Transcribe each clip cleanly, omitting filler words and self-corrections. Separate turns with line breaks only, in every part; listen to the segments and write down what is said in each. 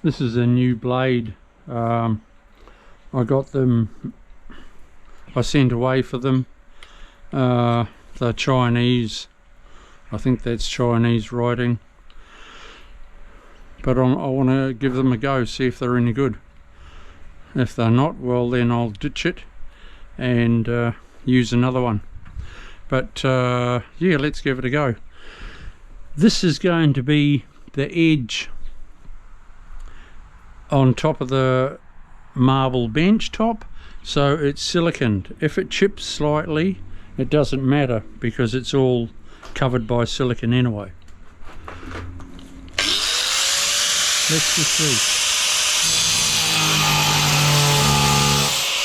This is a new blade. I got them, I sent away for them. They're Chinese. I think that's Chinese writing. But I want to give them a go, see if they're any good. If they're not, well then I'll ditch it and use another one. But yeah, let's give it a go. This is going to be the edge on top of the marble bench top, so it's siliconed. If it chips slightly, it doesn't matter because it's all covered by silicon anyway. Let's just see.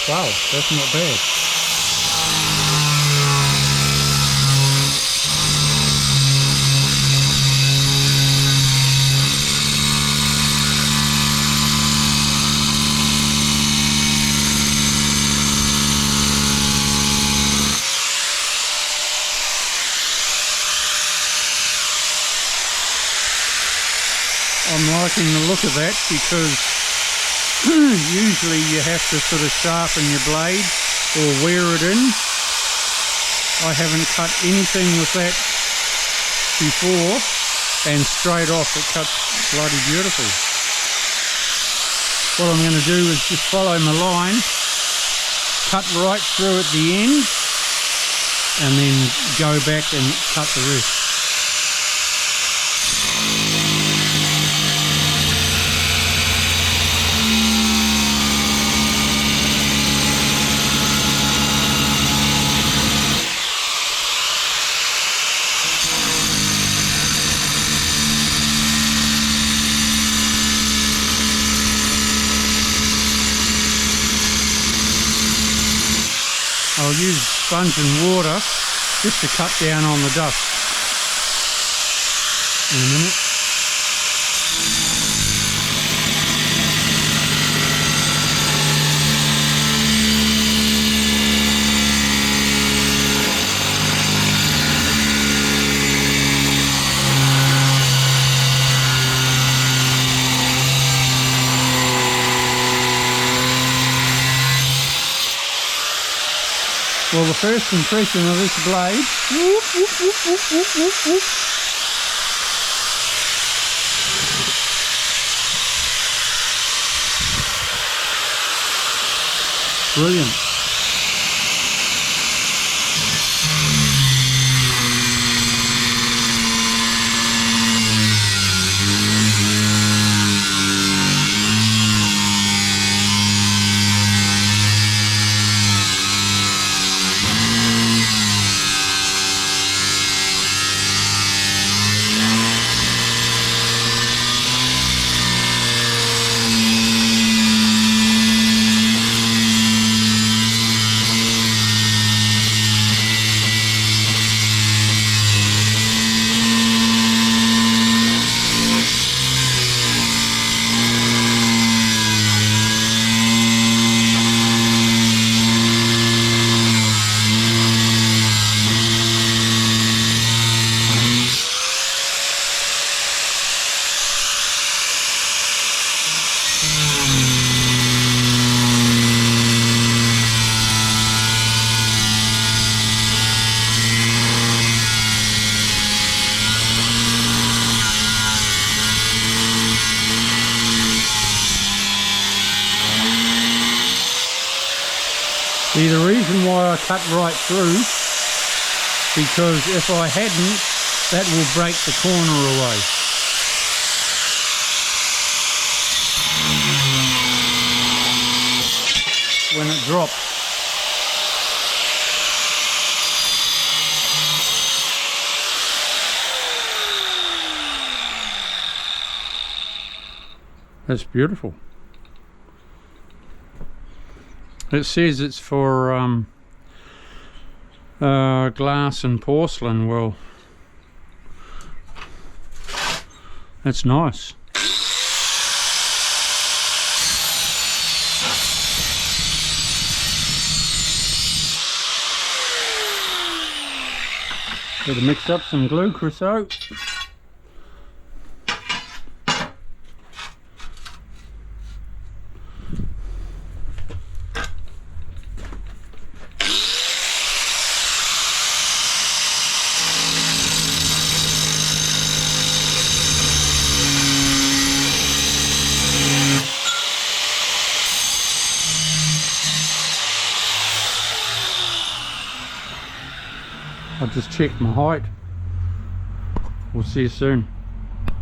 Wow, that's not bad. I'm liking the look of that because usually you have to sort of sharpen your blade or wear it in. I haven't cut anything with that before, and straight off it cuts bloody beautiful. What I'm going to do is just follow my line, cut right through at the end, and then go back and cut the rest. I'll use sponge and water just to cut down on the dust in a minute. Well, the first impression of this blade, brilliant. See, the reason why I cut right through, because if I hadn't, that will break the corner away. When it drops. That's beautiful. It says it's for glass and porcelain. Well, that's nice. Better mix up some glue, Chriso. I just checked my height. We'll see you soon.